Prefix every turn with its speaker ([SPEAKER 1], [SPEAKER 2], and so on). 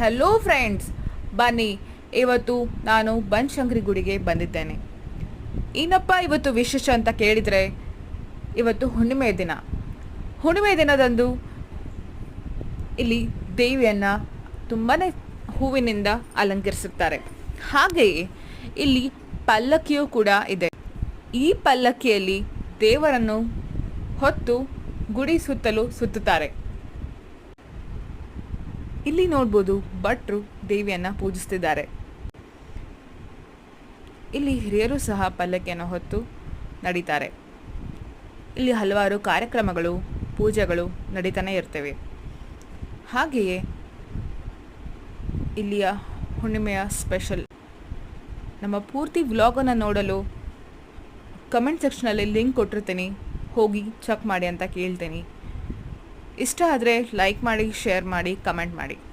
[SPEAKER 1] Hello friends, ಬನ್ನಿ ಇವತ್ತು ನಾನು ಬನಶಂಕರಿ ಗುಡಿಗೆ ಬಂದಿದ್ದೇನೆ. ಏನಪ್ಪ ಇವತ್ತು ವಿಶೇಷ ಅಂತ ಕೇಳಿದರೆ, ಇವತ್ತು ಹುಣ್ಣಿಮೆ ದಿನ. ಹುಣ್ಣಿಮೆ ದಿನದಂದು ಇಲ್ಲಿ ದೇವಿಯನ್ನು ತುಂಬಾ ಹೂವಿನಿಂದ ಅಲಂಕರಿಸುತ್ತಾರೆ. ಹಾಗೆಯೇ ಇಲ್ಲಿ ಪಲ್ಲಕ್ಕಿಯೂ ಕೂಡ ಇದೆ. ಈ ಪಲ್ಲಕ್ಕಿಯಲ್ಲಿ ದೇವರನ್ನು ಹೊತ್ತು ಗುಡಿ ಸುತ್ತಲೂ ಸುತ್ತುತ್ತಾರೆ. ಇಲ್ಲಿ ನೋಡ್ಬೋದು, ಭಟ್ರು ದೇವಿಯನ್ನು ಪೂಜಿಸ್ತಿದ್ದಾರೆ. ಇಲ್ಲಿ ಹಿರಿಯರು ಸಹ ಪಲ್ಲಕ್ಕಿಯನ್ನು ಹೊತ್ತು ನಡೀತಾರೆ. ಇಲ್ಲಿ ಹಲವಾರು ಕಾರ್ಯಕ್ರಮಗಳು, ಪೂಜೆಗಳು ನಡೀತಾನೆ ಇರ್ತವೆ. ಹಾಗೆಯೇ ಇಲ್ಲಿಯ ಹುಣ್ಣಿಮೆಯ ಸ್ಪೆಷಲ್ ನಮ್ಮ ಪೂರ್ತಿ ವ್ಲಾಗನ್ನು ನೋಡಲು ಕಮೆಂಟ್ ಸೆಕ್ಷನಲ್ಲಿ ಲಿಂಕ್ ಕೊಟ್ಟಿರ್ತೀನಿ, ಹೋಗಿ ಚೆಕ್ ಮಾಡಿ ಅಂತ ಕೇಳ್ತೀನಿ. ಇಷ್ಟ ಆದರೆ ಲೈಕ್ ಮಾಡಿ, ಶೇರ್ ಮಾಡಿ, ಕಮೆಂಟ್ ಮಾಡಿ.